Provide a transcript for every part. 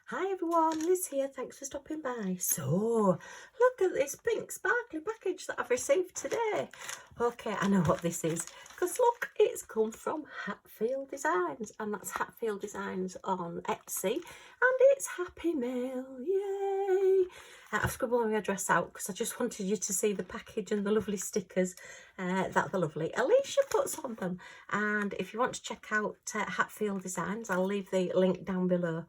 Hi everyone, Liz here, thanks for stopping by. So, look at this pink sparkly package that I've received today. Okay, I know what this is, because look, it's come from Hatfield Designs, and that's Hatfield Designs on Etsy, and it's Happy Mail, yay! I've scribbled my address out because I just wanted you to see the package and the lovely stickers that the lovely Alicia puts on them. And if you want to check out Hatfield Designs, I'll leave the link down below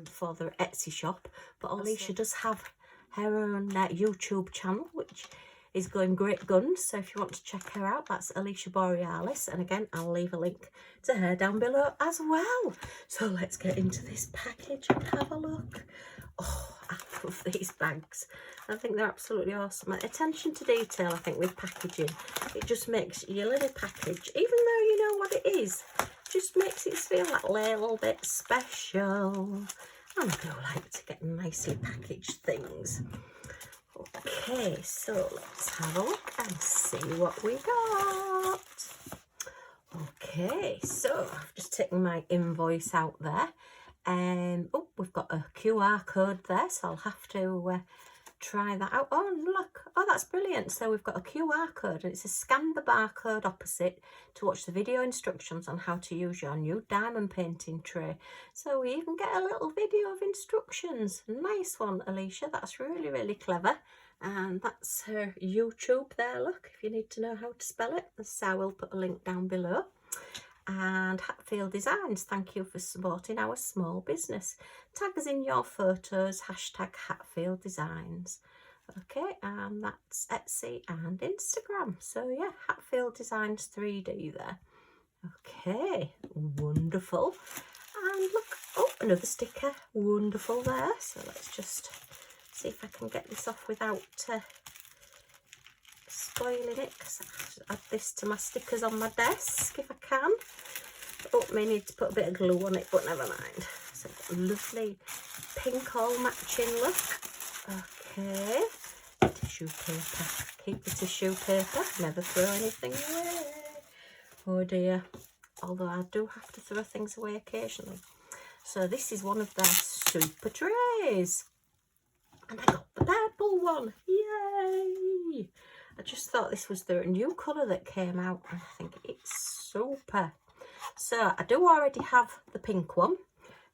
for their Etsy shop. But Alicia does have her own YouTube channel, which is going great guns. So if you want to check her out, that's Alicia Borealis. And again, I'll leave a link to her down below as well. So let's get into this package and have a look. Oh, I love these bags. I think they're absolutely awesome. Attention to detail, I think, with packaging. It just makes your little package, even though you know what it is, just makes it feel that little bit special. And I do like to get nicely packaged things. Okay, so let's have a look and see what we got. Okay, so I've just taken my invoice out there. Oh, we've got a QR code there, so I'll have to try that out. Oh, look, oh, that's brilliant. So we've got a QR code, and it says scan the barcode opposite to watch the video instructions on how to use your new diamond painting tray. So we even get a little video of instructions. Nice one, Alicia. That's really, really clever. And that's her YouTube there, look, if you need to know how to spell it. So I will put a link down below. And Hatfield Designs, thank you for supporting our small business. Tag us in your photos, hashtag Hatfield Designs. Okay, and that's Etsy and Instagram. So yeah, Hatfield Designs 3D there. Okay, wonderful. And look, oh, another sticker, wonderful there. So let's just see if I can get this off without spoiling it, because I have to add this to my stickers on my desk if I can. Oh, may need to put a bit of glue on it, but never mind. So lovely pink all matching look. Okay, tissue paper. Keep the tissue paper, never throw anything away. Oh dear, although I do have to throw things away occasionally. So this is one of their super trays. And I got the purple one, yay! I just thought this was the new colour that came out, and I think it's super. So I do already have the pink one,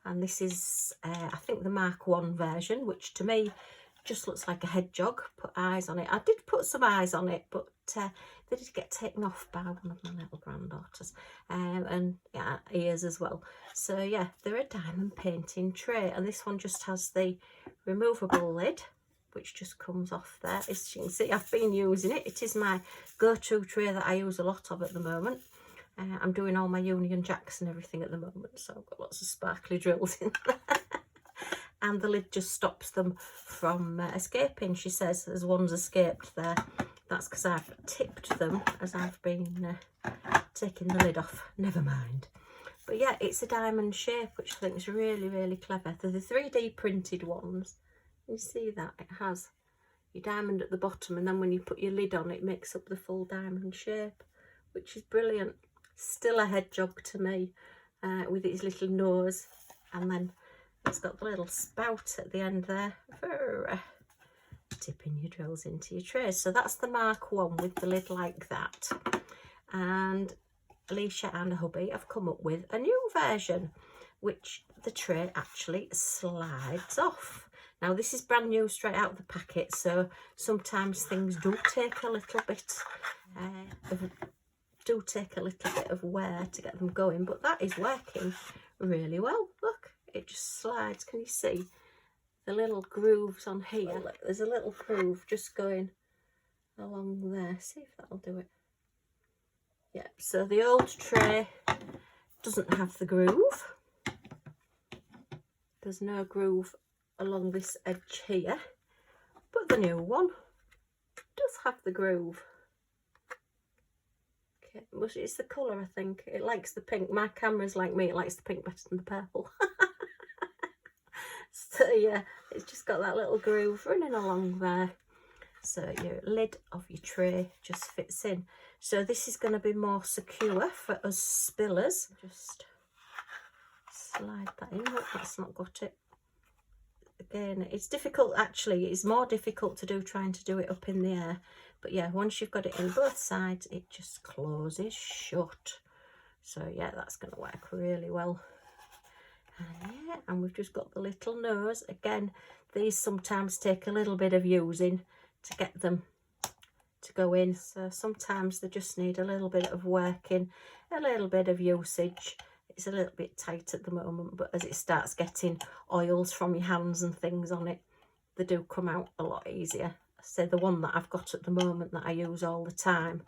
and this is I think the Mark 1 version, which to me just looks like a hedgehog. Put eyes on it. I did put some eyes on it, but they did get taken off by one of my little granddaughters, and yeah, ears as well. So yeah, they're a diamond painting tray, and this one just has the removable lid, which just comes off there. As you can see, I've been using it. It is my go-to tray that I use a lot of at the moment. I'm doing all my Union Jacks and everything at the moment, so I've got lots of sparkly drills in there. And the lid just stops them from escaping, she says. There's one's escaped there. That's because I've tipped them as I've been taking the lid off. Never mind. But yeah, it's a diamond shape, which I think is really, really clever. They're the 3D printed ones. You see that? It has your diamond at the bottom, and then when you put your lid on, it makes up the full diamond shape, which is brilliant. Still a hedgehog to me, with its little nose, and then it's got the little spout at the end there for tipping your drills into your trays. So that's the Mark 1 with the lid like that. And Alicia and hubby have come up with a new version, which the tray actually slides off. Now this is brand new, straight out of the packet, so sometimes things do take a little bit of wear to get them going, but that is working really well. Look, it just slides. Can you see the little grooves on here? Look, there's a little groove just going along there. See if that'll do it. Yeah, so the old tray doesn't have the groove. There's no groove along this edge here, but the new one does have the groove. Okay, but it's the colour, I think. It likes the pink. My camera's like me, it likes the pink better than the purple. So yeah, it's just got that little groove running along there. so your lid of your tray just fits in. So this is going to be more secure for us spillers. Just slide that in. Oh, that's not got it. Again, it's difficult, actually. It's more difficult to do trying to do it up in the air. But yeah, once you've got it in both sides, it just closes shut. So yeah, that's going to work really well. Yeah, and we've just got the little nose. Again, these sometimes take a little bit of using to get them to go in. So sometimes they just need a little bit of working, a little bit of usage. It's a little bit tight at the moment, but as it starts getting oils from your hands and things on it, they do come out a lot easier. So the one that I've got at the moment that I use all the time,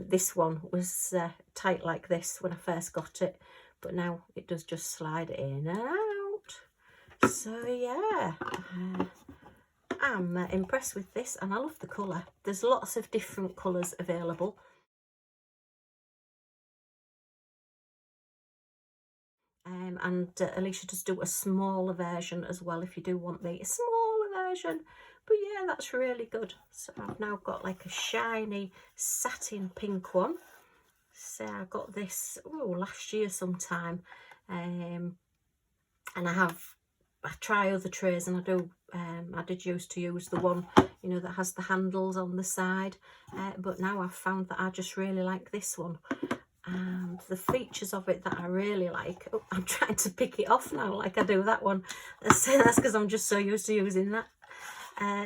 this one was tight like this when I first got it, but now it does just slide in and out. So yeah, I'm impressed with this, and I love the colour. There's lots of different colours available. And Alicia does do a smaller version as well if you do want the smaller version. But yeah, that's really good. So I've now got like a shiny satin pink one. So I got this last year sometime, and I try other trays, and I did used to use the one, you know, that has the handles on the side, but now I've found that I just really like this one. And the features of it that I really like, I'm trying to pick it off now like I do that one. So that's because I'm just so used to using that.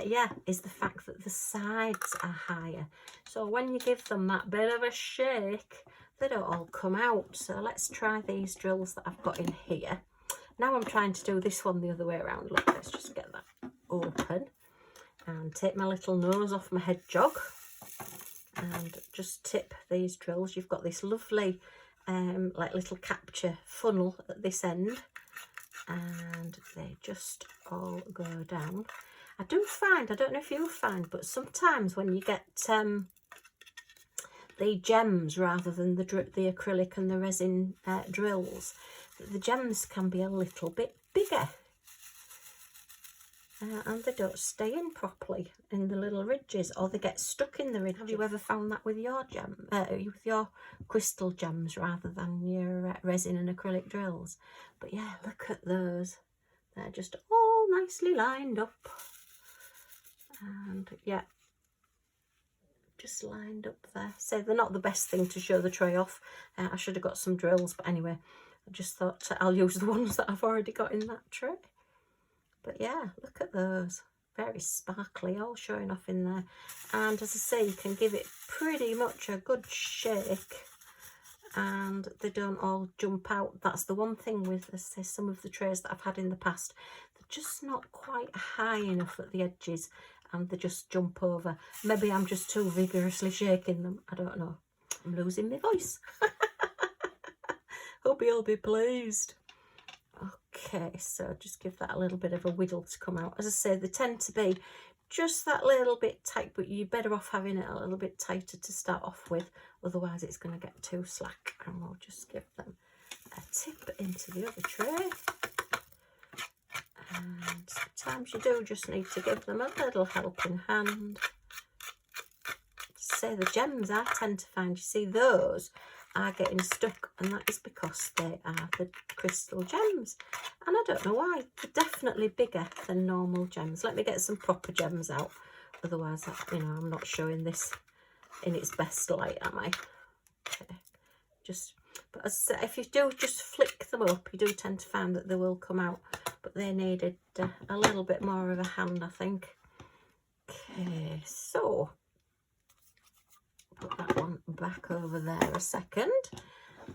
Yeah, is the fact that the sides are higher. So when you give them that bit of a shake, they don't all come out. So let's try these drills that I've got in here. Now I'm trying to do this one the other way around. Look, let's just get that open and take my little nose off my hedgehog. And just tip these drills. You've got this lovely like little capture funnel at this end, and they just all go down. I do find, I don't know if you find, but sometimes when you get the gems rather than the acrylic and the resin drills, the gems can be a little bit bigger. And they don't stay in properly in the little ridges, or they get stuck in the ridges. Have you ever found that with your gem, with your crystal gems rather than your resin and acrylic drills? But yeah, look at those. They're just all nicely lined up. And yeah, just lined up there. So they're not the best thing to show the tray off. I should have got some drills, but anyway, I just thought I'll use the ones that I've already got in that tray. But yeah, look at those, very sparkly, all showing off in there. And as I say, you can give it pretty much a good shake and they don't all jump out. That's the one thing with, as I say, some of the trays that I've had in the past, they're just not quite high enough at the edges and they just jump over. Maybe I'm just too vigorously shaking them, I don't know. I'm losing my voice. Hope you'll be pleased. Okay, so just give that a little bit of a wiggle to come out. As I say, they tend to be just that little bit tight, but you're better off having it a little bit tighter to start off with, otherwise it's going to get too slack. And we'll just give them a tip into the other tray. And sometimes you do just need to give them a little helping hand. Say the gems, I tend to find, you see, those are getting stuck, and that is because they are the crystal gems, and I don't know why. They're definitely bigger than normal gems. Let me get some proper gems out, otherwise, you know, I'm not showing this in its best light, am I? Okay, just, but as I say, if you do just flick them up, you do tend to find that they will come out, but they needed a little bit more of a hand, I think. Okay, so put that one back over there a second,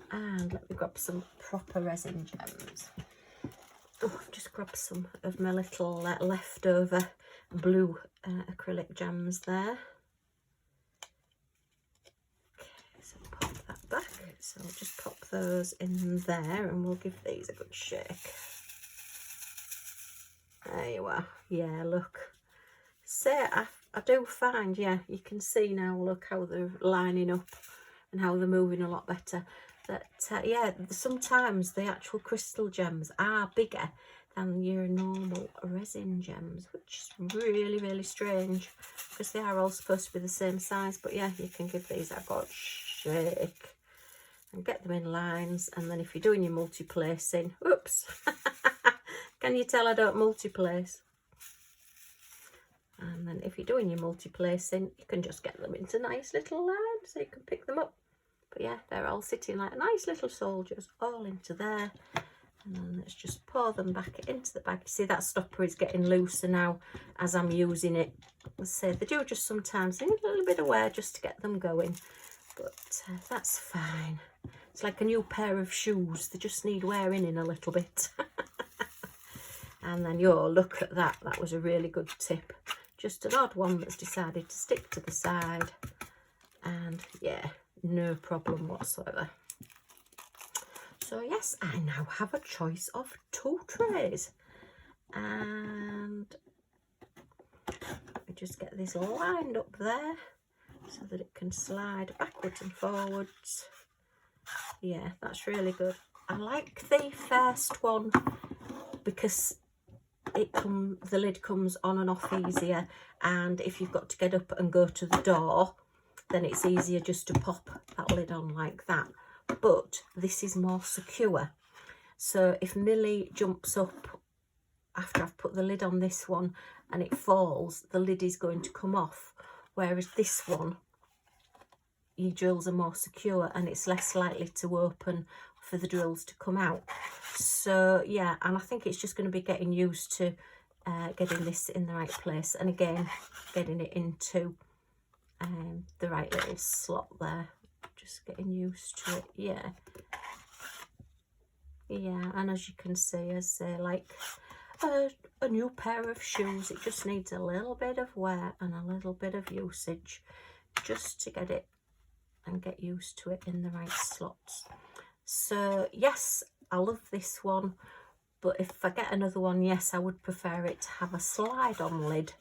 and let me grab some proper resin gems. Oh, I've just grabbed some of my little leftover blue acrylic gems there. Okay, so pop that back. So I'll just pop those in there and we'll give these a good shake. There you are. Yeah, look. So I do find, yeah, you can see now, look how they're lining up and how they're moving a lot better. That, yeah, sometimes the actual crystal gems are bigger than your normal resin gems, which is really, really strange because they are all supposed to be the same size. But yeah, you can give these a good shake and get them in lines. And then if you're doing your multi-placing, oops, can you tell I don't multi-place? And then if you're doing your multi-placing, you can just get them into nice little lines so you can pick them up. But yeah, they're all sitting like nice little soldiers all into there. And then let's just pour them back into the bag. You see that stopper is getting looser now as I'm using it. Let's say they do just sometimes need a little bit of wear just to get them going. But that's fine. It's like a new pair of shoes. They just need wearing in a little bit. And then, yo, look at that. That was a really good tip. Just an odd one that's decided to stick to the side. And yeah, no problem whatsoever. So yes, I now have a choice of 2 trays. And let me just get this lined up there so that it can slide backwards and forwards. Yeah, that's really good. I like the first one because the lid comes on and off easier, and if you've got to get up and go to the door, then it's easier just to pop that lid on like that. But this is more secure, so if Millie jumps up after I've put the lid on this one and it falls, the lid is going to come off, whereas this one, your drills are more secure and it's less likely to open for the drills to come out. So yeah, and I think it's just going to be getting used to getting this in the right place, and again getting it into the right little slot there. Just getting used to it. Yeah, and as you can see, as say, like a new pair of shoes, it just needs a little bit of wear and a little bit of usage just to get it and get used to it in the right slots. So yes, I love this one, but if I get another one, yes, I would prefer it to have a slide on lid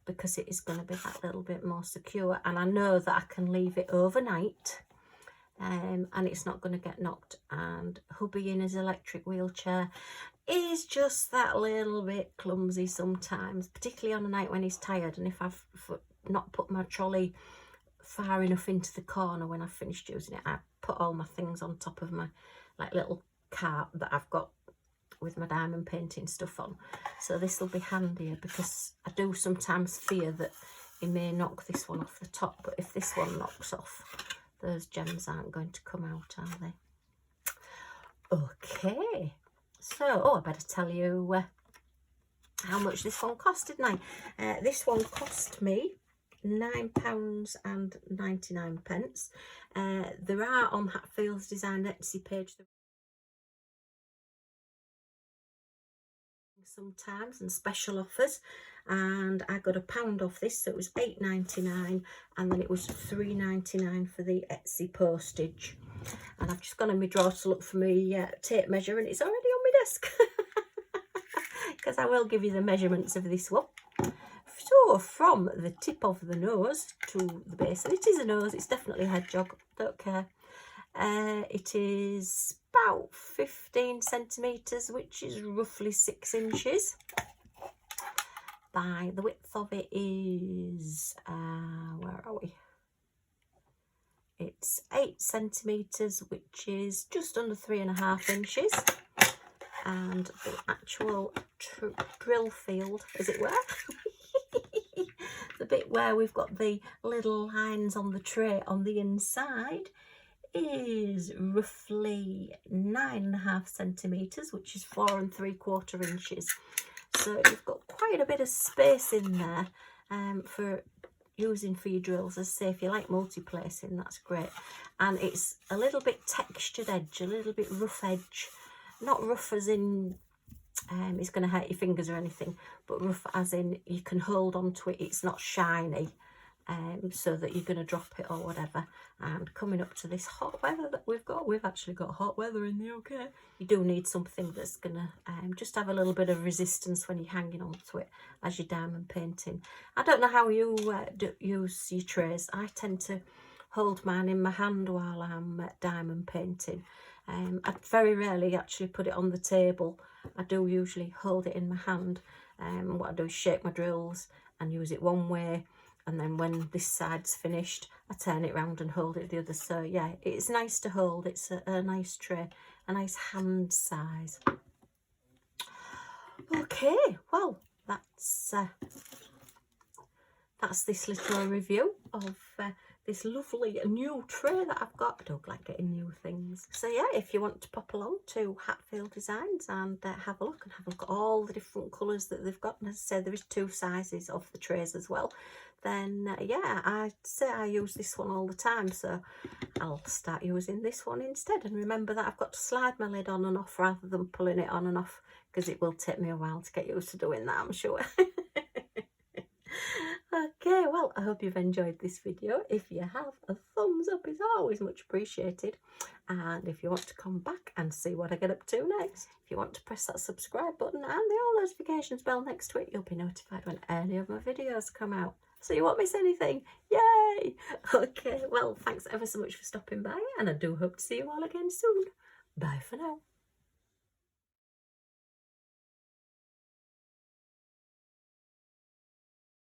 because it is going to be that little bit more secure, and I know that I can leave it overnight and it's not going to get knocked. And hubby in his electric wheelchair is just that little bit clumsy sometimes, particularly on a night when he's tired, and if I've not put my trolley far enough into the corner when I've finished using it, I put all my things on top of my like little cart that I've got with my diamond painting stuff on. So this will be handier because I do sometimes fear that he may knock this one off the top, but if this one knocks off, those gems aren't going to come out, are they? Okay, so I better tell you how much this one cost, didn't I? This one cost me £9.99. There are on Hatfield Designs Etsy page sometimes and special offers, and I got £1 off this, so it was £8.99, and then it was £3.99 for the Etsy postage. And I've just gone in my drawer to look for my tape measure, and it's already on my desk because I will give you the measurements of this one. So from the tip of the nose to the base, and it is a nose, it's definitely a hedgehog, don't care. It is about 15 centimetres, which is roughly 6 inches. By the width of it is, where are we? It's 8 centimetres, which is just under 3.5 inches. And the actual drill field, as it were, the bit where we've got the little lines on the tray on the inside, is roughly 9.5 centimetres, which is 4 3/4 inches. So you've got quite a bit of space in there for using for your drills. As I say, if you like multi-placing, that's great. And it's a little bit textured edge, a little bit rough edge. Not rough as in it's going to hurt your fingers or anything, but rough as in you can hold on to it. It's not shiny, so that you're going to drop it or whatever. And coming up to this hot weather that we've actually got hot weather in the UK. You do need something that's going to just have a little bit of resistance when you're hanging on to it as you're diamond painting. I don't know how you use your trays. I tend to hold mine in my hand while I'm diamond painting. I very rarely actually put it on the table. I do usually hold it in my hand. What I do is shake my drills and use it one way, and then when this side's finished I turn it round and hold it the other. So yeah, it's nice to hold. It's a nice tray, a nice hand size. Okay, well that's this little review of this lovely new tray that I've got. I don't like getting new things. So yeah, if you want to pop along to Hatfield Designs and have a look at all the different colours that they've got, and as I say, there is 2 sizes of the trays as well, then yeah, I'd say I use this one all the time, so I'll start using this one instead. And remember that I've got to slide my lid on and off rather than pulling it on and off, because it will take me a while to get used to doing that, I'm sure. Okay, well, I hope you've enjoyed this video. If you have, a thumbs up is always much appreciated. And if you want to come back and see what I get up to next, if you want to press that subscribe button and the all notifications bell next to it, you'll be notified when any of my videos come out, so you won't miss anything. Yay! Okay, well, thanks ever so much for stopping by, and I do hope to see you all again soon. Bye for now.